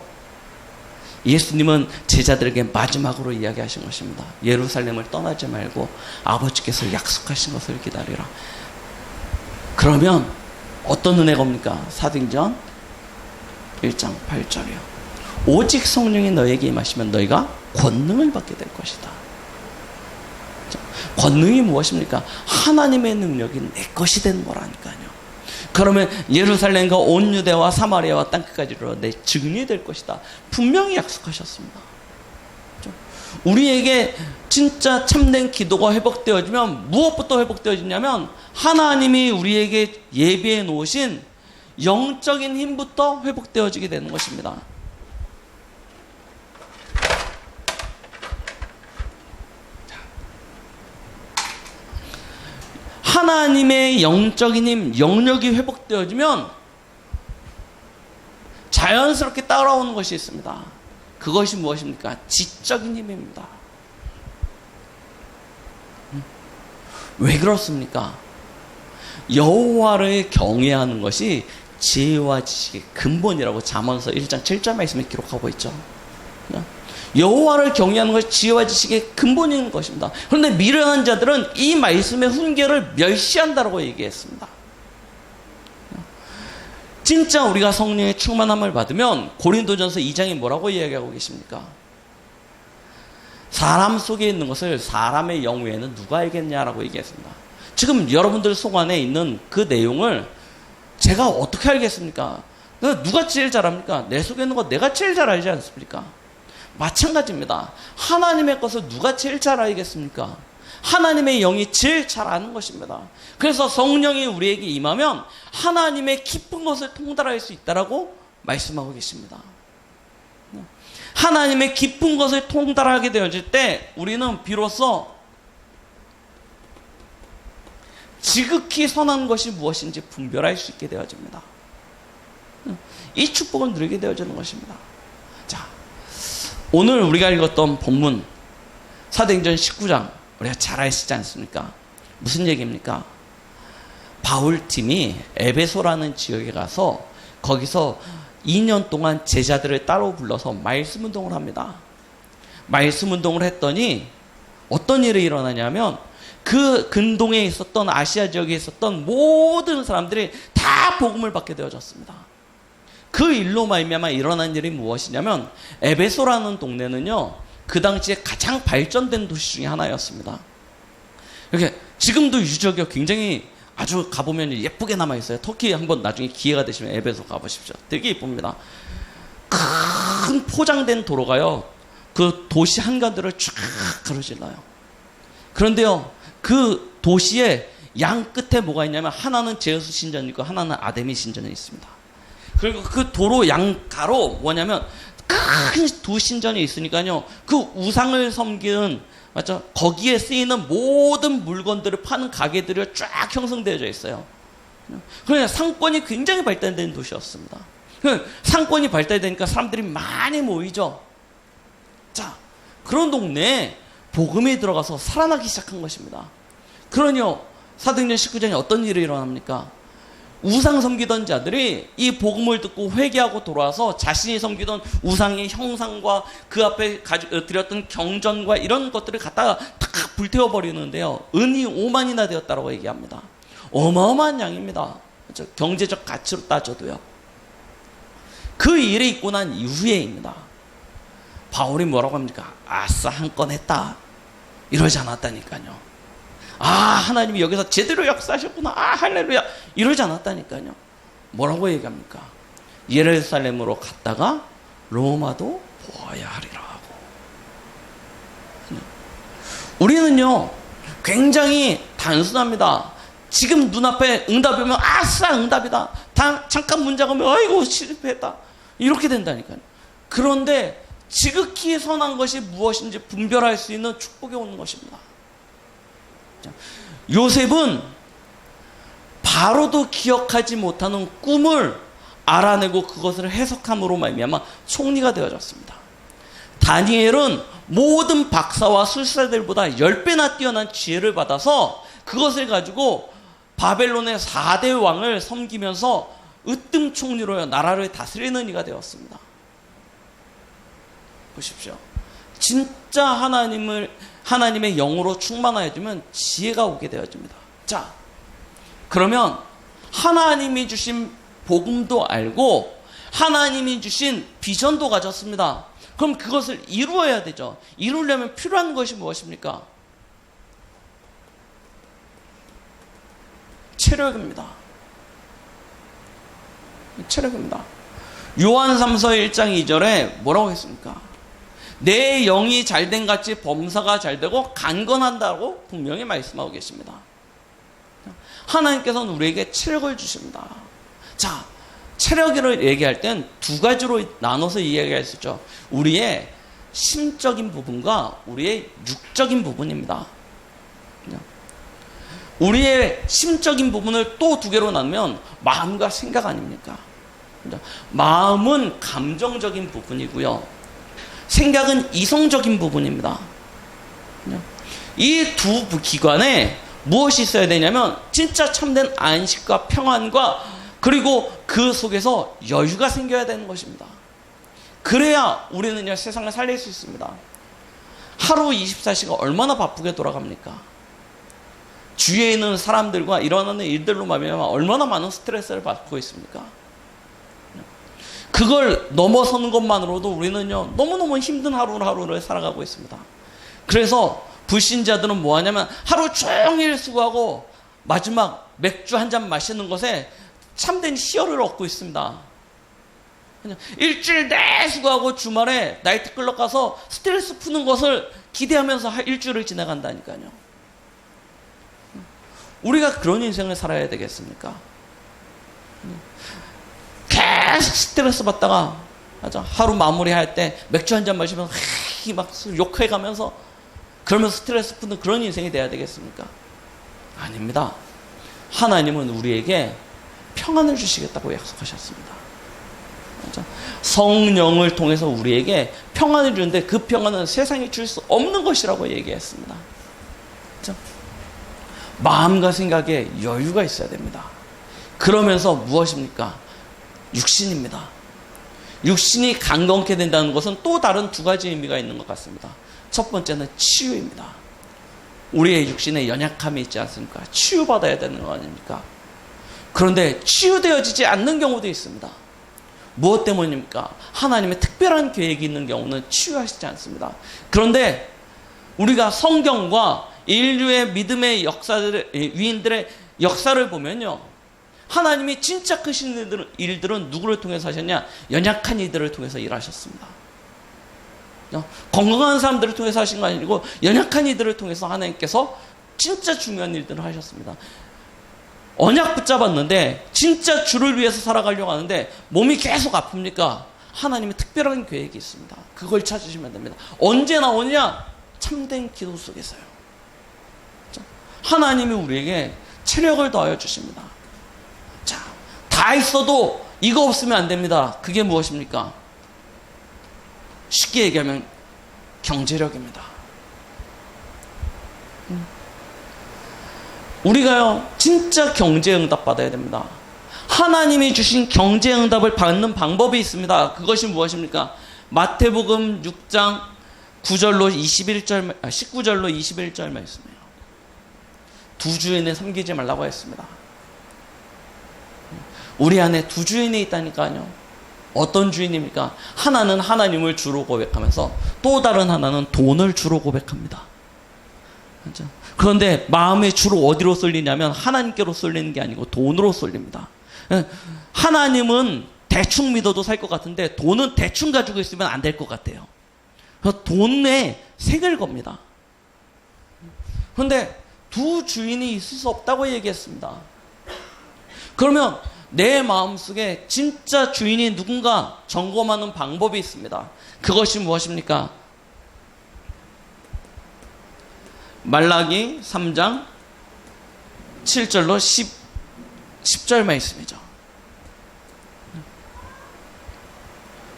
예수님은 제자들에게 마지막으로 이야기하신 것입니다. 예루살렘을 떠나지 말고 아버지께서 약속하신 것을 기다리라. 그러면 어떤 은혜가 옵니까? 사도행전 1장 8절이요. 오직 성령이 너에게 임하시면 너희가 권능을 받게 될 것이다. 권능이 무엇입니까? 하나님의 능력이 내 것이 되는 거라니까요. 그러면 예루살렘과 온 유대와 사마리아와 땅끝까지 이르러 내 증인이 될 것이다. 분명히 약속하셨습니다. 우리에게 진짜 참된 기도가 회복되어지면 무엇부터 회복되어지냐면 하나님이 우리에게 예비해 놓으신 영적인 힘부터 회복되어지게 되는 것입니다. 하나님의 영적인 힘, 영역이 회복되어지면 자연스럽게 따라오는 것이 있습니다. 그것이 무엇입니까? 지적인 힘입니다. 왜 그렇습니까? 여호와를 경외하는 것이 지혜와 지식의 근본이라고 잠언서 1장 7절 말씀에 기록하고 있죠. 여호와를 경외하는 것이 지혜와 지식의 근본인 것입니다. 그런데 미련한 자들은 이 말씀의 훈계를 멸시한다고 얘기했습니다. 진짜 우리가 성령의 충만함을 받으면 고린도전서 2장이 뭐라고 이야기하고 계십니까? 사람 속에 있는 것을 사람의 영 외에는 누가 알겠냐라고 얘기했습니다. 지금 여러분들 속 안에 있는 그 내용을 제가 어떻게 알겠습니까? 누가 제일 잘 압니까? 내 속에 있는 거 내가 제일 잘 알지 않습니까? 마찬가지입니다. 하나님의 것을 누가 제일 잘 알겠습니까? 하나님의 영이 제일 잘 아는 것입니다. 그래서 성령이 우리에게 임하면 하나님의 깊은 것을 통달할 수 있다라고 말씀하고 계십니다. 하나님의 깊은 것을 통달하게 되어질 때 우리는 비로소 지극히 선한 것이 무엇인지 분별할 수 있게 되어집니다. 이 축복을 누리게 되어지는 것입니다. 자, 오늘 우리가 읽었던 본문 사도행전 19장 우리가 잘 아시지 않습니까? 무슨 얘기입니까? 바울팀이 에베소라는 지역에 가서 거기서 2년 동안 제자들을 따로 불러서 말씀 운동을 합니다. 말씀 운동을 했더니 어떤 일이 일어나냐면 그 근동에 있었던 아시아 지역에 있었던 모든 사람들이 다 복음을 받게 되어졌습니다. 그 일로 말미암아 일어난 일이 무엇이냐면 에베소라는 동네는요 그 당시에 가장 발전된 도시 중에 하나였습니다. 이렇게 지금도 유적이 굉장히 아주 가보면 예쁘게 남아있어요. 터키 한번 나중에 기회가 되시면 에베소 가보십시오. 되게 예쁩니다. 큰 포장된 도로가요 그 도시 한가운데를 쫙 가로질러요. 그런데요 그 도시의 양 끝에 뭐가 있냐면 하나는 제우스 신전이 있고 하나는 아데미 신전이 있습니다. 그리고 그 도로 양가로 뭐냐면 큰 두 신전이 있으니까요 그 우상을 섬기는 맞죠? 거기에 쓰이는 모든 물건들을 파는 가게들이 쫙 형성되어져 있어요. 그러니까 상권이 굉장히 발달된 도시였습니다. 상권이 발달되니까 사람들이 많이 모이죠. 자, 그런 동네에 복음이 들어가서 살아나기 시작한 것입니다. 그러니요 사도행전 19장에 어떤 일이 일어납니까? 우상 섬기던 자들이 이 복음을 듣고 회개하고 돌아와서 자신이 섬기던 우상의 형상과 그 앞에 드렸던 경전과 이런 것들을 갖다가 탁 불태워버리는데요 은이 5만이나 되었다고 얘기합니다. 어마어마한 양입니다. 그렇죠? 경제적 가치로 따져도요. 그 일이 있고 난 이후에입니다. 바울이 뭐라고 합니까? 아싸 한 건 했다 이러지 않았다니까요. 아 하나님이 여기서 제대로 역사하셨구나 아 할렐루야 이러지 않았다니까요. 뭐라고 얘기합니까? 예루살렘으로 갔다가 로마도 보아야 하리라 하고. 우리는요 굉장히 단순합니다. 지금 눈앞에 응답이 오면 아싸 응답이다. 잠깐 문제가 오면 아이고 실패했다 이렇게 된다니까요. 그런데 지극히 선한 것이 무엇인지 분별할 수 있는 축복이 오는 것입니다. 요셉은 바로도 기억하지 못하는 꿈을 알아내고 그것을 해석함으로 말미암아 총리가 되어졌습니다. 다니엘은 모든 박사와 술사들보다 10배나 뛰어난 지혜를 받아서 그것을 가지고 바벨론의 4대 왕을 섬기면서 으뜸 총리로 나라를 다스리는 이가 되었습니다. 보십시오. 진짜 하나님의 영으로 충만하여지면 지혜가 오게 되어집니다. 자, 그러면 하나님이 주신 복음도 알고 하나님이 주신 비전도 가졌습니다. 그럼 그것을 이루어야 되죠. 이루려면 필요한 것이 무엇입니까? 체력입니다. 체력입니다. 요한 3서 1장 2절에 뭐라고 했습니까? 내 영이 잘된 같이 범사가 잘되고 강건한다고 분명히 말씀하고 계십니다. 하나님께서는 우리에게 체력을 주십니다. 자, 체력을 얘기할 땐 두 가지로 나눠서 이야기할 수 있죠. 우리의 심적인 부분과 우리의 육적인 부분입니다. 우리의 심적인 부분을 또 두 개로 나누면 마음과 생각 아닙니까? 마음은 감정적인 부분이고요. 생각은 이성적인 부분입니다. 이 두 기관에 무엇이 있어야 되냐면 진짜 참된 안식과 평안과 그리고 그 속에서 여유가 생겨야 되는 것입니다. 그래야 우리는 세상을 살릴 수 있습니다. 하루 24시간 얼마나 바쁘게 돌아갑니까? 주위에 있는 사람들과 일어나는 일들로 말미암아 얼마나 많은 스트레스를 받고 있습니까? 그걸 넘어서는 것만으로도 우리는요 너무너무 힘든 하루를 살아가고 있습니다. 그래서 불신자들은 뭐 하냐면 하루 종일 수고하고 마지막 맥주 한 잔 마시는 것에 참된 희열을 얻고 있습니다. 그냥 일주일 내 수고하고 주말에 나이트클럽 가서 스트레스 푸는 것을 기대하면서 일주일을 지나간다니까요. 우리가 그런 인생을 살아야 되겠습니까? 계속 스트레스 받다가 맞아 하루 마무리할 때 맥주 한 잔 마시면서 막 욕해가면서 그러면서 스트레스 푸는 그런 인생이 돼야 되겠습니까? 아닙니다. 하나님은 우리에게 평안을 주시겠다고 약속하셨습니다. 맞아? 성령을 통해서 우리에게 평안을 주는데 그 평안은 세상에 줄 수 없는 것이라고 얘기했습니다. 맞아? 마음과 생각에 여유가 있어야 됩니다. 그러면서 무엇입니까? 육신입니다. 육신이 강건케 된다는 것은 또 다른 두 가지 의미가 있는 것 같습니다. 첫 번째는 치유입니다. 우리의 육신에 연약함이 있지 않습니까? 치유받아야 되는 거 아닙니까? 그런데 치유되어지지 않는 경우도 있습니다. 무엇 때문입니까? 하나님의 특별한 계획이 있는 경우는 치유하시지 않습니다. 그런데 우리가 성경과 인류의 믿음의 위인들의 역사를 보면요, 하나님이 진짜 크신 일들은 누구를 통해서 하셨냐? 연약한 이들을 통해서 일하셨습니다. 건강한 사람들을 통해서 하신 거 아니고 연약한 이들을 통해서 하나님께서 진짜 중요한 일들을 하셨습니다. 언약 붙잡았는데 진짜 주를 위해서 살아가려고 하는데 몸이 계속 아픕니까? 하나님의 특별한 계획이 있습니다. 그걸 찾으시면 됩니다. 언제 나오냐? 참된 기도 속에서요. 하나님이 우리에게 체력을 더하여 주십니다. 자, 다 있어도 이거 없으면 안 됩니다. 그게 무엇입니까? 쉽게 얘기하면 경제력입니다. 우리가요 진짜 경제응답 받아야 됩니다. 하나님이 주신 경제응답을 받는 방법이 있습니다. 그것이 무엇입니까? 마태복음 6장 19절로 21절 말씀이에요. 두 주인을 섬기지 말라고 했습니다. 우리 안에 두 주인이 있다니까요. 어떤 주인입니까? 하나는 하나님을 주로 고백하면서 또 다른 하나는 돈을 주로 고백합니다. 그렇죠? 그런데 마음의 주로 어디로 쏠리냐면 하나님께로 쏠리는 게 아니고 돈으로 쏠립니다. 하나님은 대충 믿어도 살 것 같은데 돈은 대충 가지고 있으면 안 될 것 같아요. 그래서 돈에 색을 겁니다. 그런데 두 주인이 있을 수 없다고 얘기했습니다. 그러면 내 마음속에 진짜 주인이 누군가 점검하는 방법이 있습니다. 그것이 무엇입니까? 말라기 3장 7절로 10절 말씀이죠.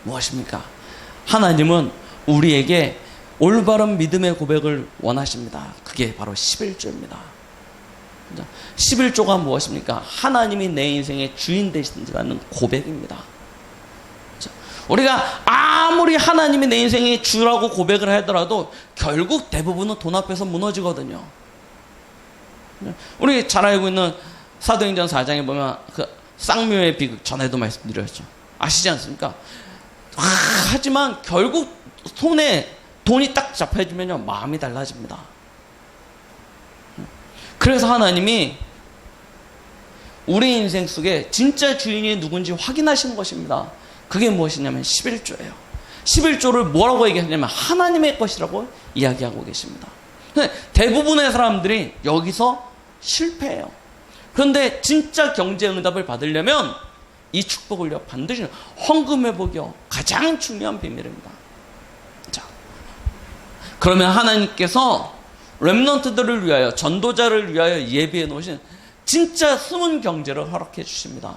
무엇입니까? 하나님은 우리에게 올바른 믿음의 고백을 원하십니다. 그게 바로 11조입니다. 11조가 무엇입니까? 하나님이 내 인생의 주인 되신다는 고백입니다. 우리가 아무리 하나님이 내 인생의 주라고 고백을 하더라도 결국 대부분은 돈 앞에서 무너지거든요. 우리 잘 알고 있는 사도행전 4장에 보면 그 쌍묘의 비극, 전에도 말씀드렸죠. 아시지 않습니까? 하지만 결국 손에 돈이 딱 잡혀지면요, 마음이 달라집니다. 그래서 하나님이 우리 인생 속에 진짜 주인이 누군지 확인하시는 것입니다. 그게 무엇이냐면 11조예요. 11조를 뭐라고 얘기하냐면 하나님의 것이라고 이야기하고 계십니다. 대부분의 사람들이 여기서 실패해요. 그런데 진짜 경제응답을 받으려면 이 축복을요, 반드시 헌금회복이요, 가장 중요한 비밀입니다. 자, 그러면 하나님께서 렘넌트들을 위하여, 전도자를 위하여 예비해 놓으신 진짜 숨은 경제를 허락해 주십니다.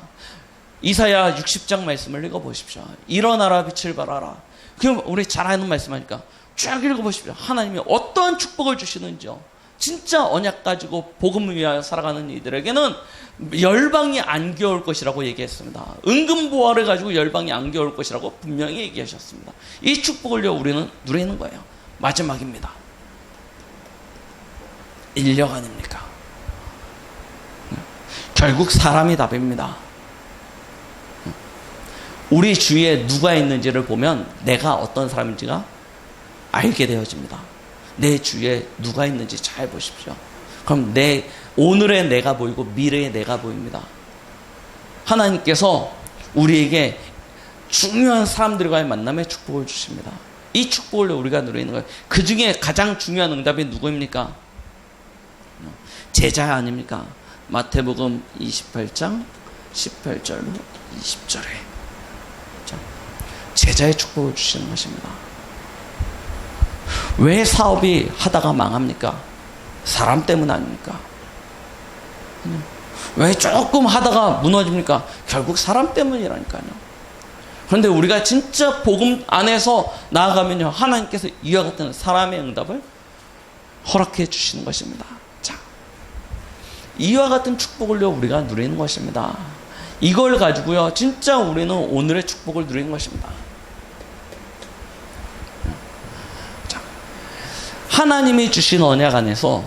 이사야 60장 말씀을 읽어보십시오. 일어나라, 빛을 발하라. 그럼 우리 잘 아는 말씀하니까 쭉 읽어보십시오. 하나님이 어떠한 축복을 주시는지요. 진짜 언약 가지고 복음을 위하여 살아가는 이들에게는 열방이 안 겨울 것이라고 얘기했습니다. 은근보화를 가지고 열방이 안 겨울 것이라고 분명히 얘기하셨습니다. 이 축복을요, 우리는 누리는 거예요. 마지막입니다. 인력 아닙니까? 결국 사람이 답입니다. 우리 주위에 누가 있는지를 보면 내가 어떤 사람인지가 알게 되어집니다. 내 주위에 누가 있는지 잘 보십시오. 그럼 오늘의 내가 보이고 미래의 내가 보입니다. 하나님께서 우리에게 중요한 사람들과의 만남에 축복을 주십니다. 이 축복을 우리가 누리는 거예요. 그 중에 가장 중요한 응답이 누구입니까? 제자 아닙니까? 마태복음 28장 18절로 20절에 제자의 축복을 주시는 것입니다. 왜 사업이 하다가 망합니까? 사람 때문 아닙니까? 왜 조금 하다가 무너집니까? 결국 사람 때문이라니까요. 그런데 우리가 진짜 복음 안에서 나아가면요, 하나님께서 이와 같은 사람의 응답을 허락해 주시는 것입니다. 자, 이와 같은 축복을요, 우리가 누리는 것입니다. 이걸 가지고요, 진짜 우리는 오늘의 축복을 누리는 것입니다. 자, 하나님이 주신 언약 안에서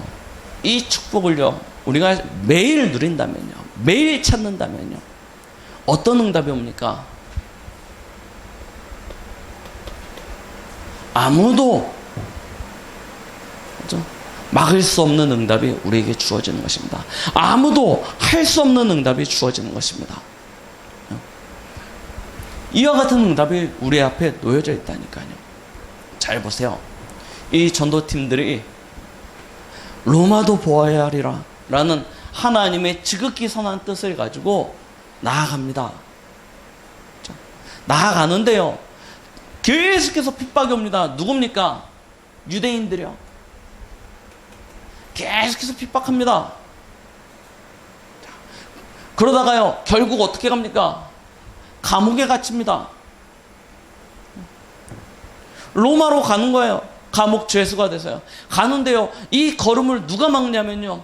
이 축복을요, 우리가 매일 누린다면요, 매일 찾는다면요, 어떤 응답이 옵니까? 아무도 막을 수 없는 응답이 우리에게 주어지는 것입니다. 아무도 할 수 없는 응답이 주어지는 것입니다. 이와 같은 응답이 우리 앞에 놓여져 있다니까요. 잘 보세요. 이 전도팀들이 로마도 보아야 하리라 라는 하나님의 지극히 선한 뜻을 가지고 나아갑니다. 나아가는데요, 계속해서 핍박이 옵니다. 누굽니까? 유대인들이요. 계속해서 핍박합니다. 그러다가요, 결국 어떻게 갑니까? 감옥에 갇힙니다. 로마로 가는 거예요. 감옥 죄수가 돼서요. 가는데요, 이 걸음을 누가 막냐면요,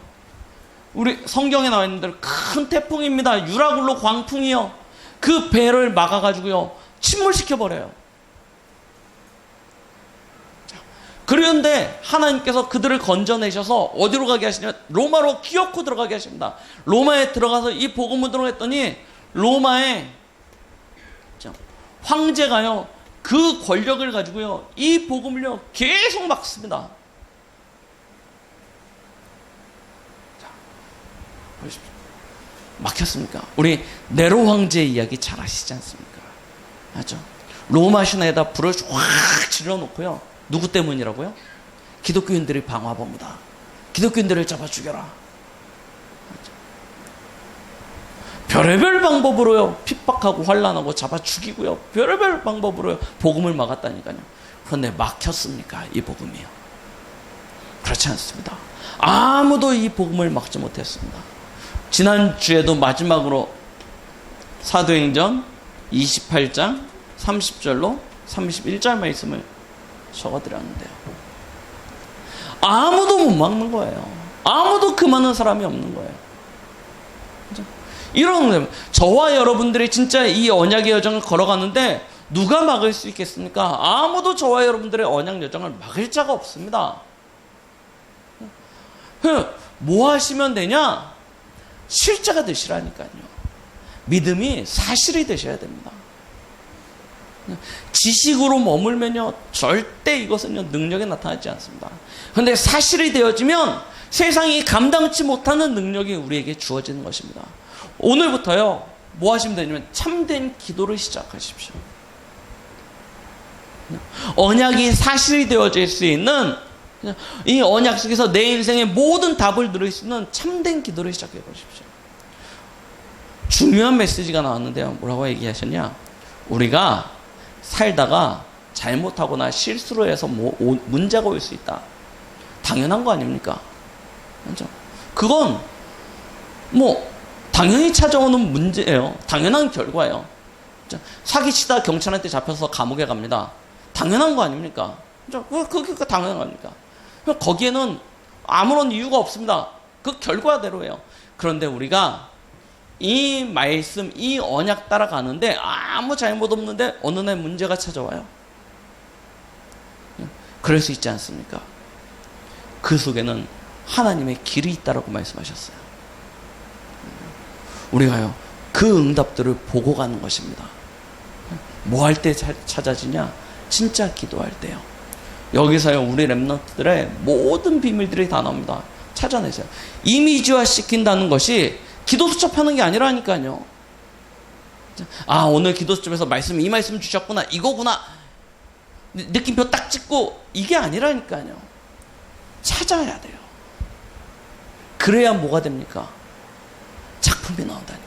우리 성경에 나와 있는 대로 큰 태풍입니다. 유라굴로 광풍이요, 그 배를 막아가지고요, 침몰시켜버려요. 그런데 하나님께서 그들을 건져내셔서 어디로 가게 하시냐면 로마로 기어코 들어가게 하십니다. 로마에 들어가서 이 복음을 들어갔더니 로마의 황제가요, 그 권력을 가지고요, 이 복음을요, 계속 막습니다. 자, 보십시오. 막혔습니까? 우리 네로 황제의 이야기 잘 아시지 않습니까? 맞죠? 로마 시내에다 불을 확 질러놓고요, 누구 때문이라고요? 기독교인들이 방화봅니다. 기독교인들을 잡아 죽여라. 별의별 방법으로요, 핍박하고 환난하고 잡아 죽이고요, 별의별 방법으로요, 복음을 막았다니까요. 그런데 막혔습니까? 이 복음이요. 그렇지 않습니다. 아무도 이 복음을 막지 못했습니다. 지난주에도 마지막으로 사도행전 28장 30절로 31절 말씀을 적어드렸는데요, 아무도 못 막는 거예요. 아무도 그만한 사람이 없는 거예요. 그렇죠? 이런, 저와 여러분들이 진짜 이 언약의 여정을 걸어가는데 누가 막을 수 있겠습니까? 아무도 저와 여러분들의 언약 여정을 막을 자가 없습니다. 뭐 하시면 되냐? 실제가 되시라니까요. 믿음이 사실이 되셔야 됩니다. 지식으로 머물면요, 절대 이것은요, 능력이 나타나지 않습니다. 그런데 사실이 되어지면 세상이 감당치 못하는 능력이 우리에게 주어지는 것입니다. 오늘부터요, 뭐 하시면 되냐면 참된 기도를 시작하십시오. 언약이 사실이 되어질 수 있는, 이 언약 속에서 내 인생의 모든 답을 누릴 수 있는 참된 기도를 시작해 보십시오. 중요한 메시지가 나왔는데요. 뭐라고 얘기하셨냐? 우리가 살다가 잘못하거나 실수로 해서 문제가 올 수 있다. 당연한 거 아닙니까? 그렇죠? 그건 당연히 찾아오는 문제예요. 당연한 결과예요. 그렇죠? 사기치다 경찰한테 잡혀서 감옥에 갑니다. 당연한 거 아닙니까? 그렇죠? 그 당연한 거 아닙니까? 거기에는 아무런 이유가 없습니다. 그 결과대로예요. 그런데 우리가 이 말씀, 이 언약 따라가는데 아무 잘못 없는데 어느 날 문제가 찾아와요. 그럴 수 있지 않습니까? 그 속에는 하나님의 길이 있다라고 말씀하셨어요. 우리가요, 그 응답들을 보고 가는 것입니다. 뭐 할 때 찾아지냐? 진짜 기도할 때요. 여기서요, 우리 렘넌트들의 모든 비밀들이 다 나옵니다. 찾아내세요. 이미지화 시킨다는 것이 기도 수첩하는 게 아니라니까요. 오늘 기도 수첩에서 이 말씀 주셨구나, 이거구나, 느낌표 딱 찍고, 이게 아니라니까요. 찾아야 돼요. 그래야 뭐가 됩니까? 작품이 나온다니까요.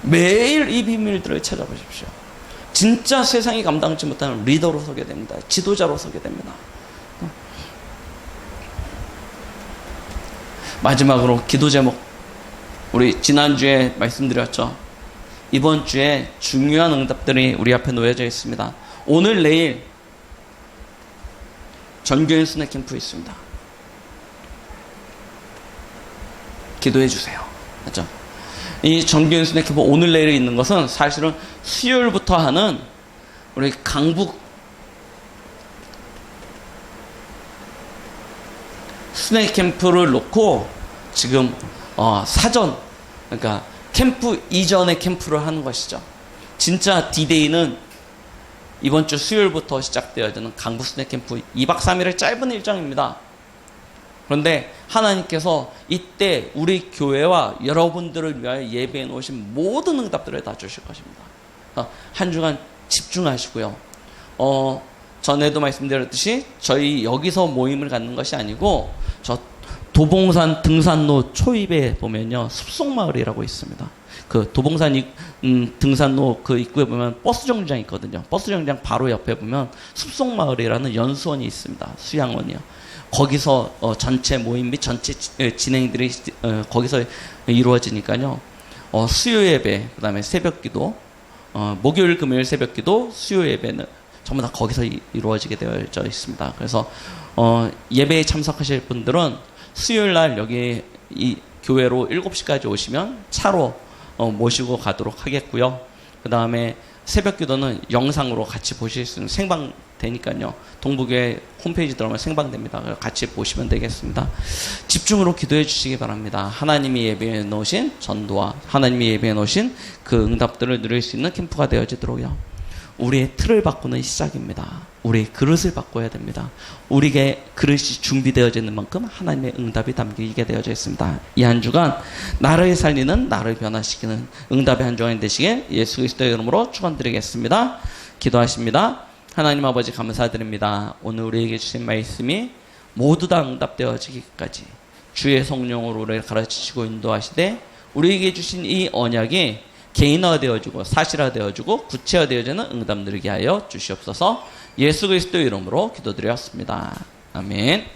매일 이 비밀들을 찾아보십시오. 진짜 세상이 감당치 못하는 리더로 서게 됩니다. 지도자로 서게 됩니다. 마지막으로 기도 제목, 우리 지난주에 말씀드렸죠. 이번 주에 중요한 응답들이 우리 앞에 놓여져 있습니다. 오늘 내일 전교인 순회 캠프 있습니다. 기도해 주세요. 맞죠? 이 전교인 순회 캠프 오늘 내일 있는 것은 사실은 수요일부터 하는 우리 강북 순회 캠프를 놓고 지금 사전, 그러니까 캠프 이전의 캠프를 하는 것이죠. 진짜 D-Day는 이번 주 수요일부터 시작되어지는 강북 순회 캠프 2박 3일의 짧은 일정입니다. 그런데 하나님께서 이때 우리 교회와 여러분들을 위하여 예배해 놓으신 모든 응답들을 다 주실 것입니다. 한 주간 집중하시고요. 전에도 말씀드렸듯이 저희 여기서 모임을 갖는 것이 아니고 저 도봉산 등산로 초입에 보면요, 숲속마을이라고 있습니다. 그 도봉산 등산로 그 입구에 보면 버스 정류장이 있거든요. 버스 정류장 바로 옆에 보면 숲속마을이라는 연수원이 있습니다. 수양원이요. 거기서 전체 모임 및 전체 진행들이 거기서 이루어지니까요. 수요 예배, 그 다음에 새벽 기도, 목요일, 금요일 새벽 기도, 수요 예배는 전부 다 거기서 이루어지게 되어 있습니다. 그래서 예배에 참석하실 분들은 수요일 날 여기 이 교회로 7시까지 오시면 차로 모시고 가도록 하겠고요. 그 다음에 새벽 기도는 영상으로 같이 보실 수 있는 생방되니까요. 동부교회 홈페이지 들어가면 생방됩니다. 같이 보시면 되겠습니다. 집중으로 기도해 주시기 바랍니다. 하나님이 예배해 놓으신 전도와 하나님이 예배해 놓으신 그 응답들을 누릴 수 있는 캠프가 되어지도록요. 우리의 틀을 바꾸는 시작입니다. 우리의 그릇을 바꿔야 됩니다. 우리에게 그릇이 준비되어지는 만큼 하나님의 응답이 담기게 되어져 있습니다. 이 한 주간 나를 살리는, 나를 변화시키는 응답의 한 주간이 되시길 예수 그리스도의 이름으로 축원드리겠습니다. 기도하십니다. 하나님 아버지 감사드립니다. 오늘 우리에게 주신 말씀이 모두 다 응답되어지기까지 주의 성령으로 우리를 가르치시고 인도하시되 우리에게 주신 이 언약이 개인화되어지고 사실화되어지고 구체화되어지는 응답 누리게 하여 주시옵소서. 예수 그리스도의 이름으로 기도드렸습니다. 아멘.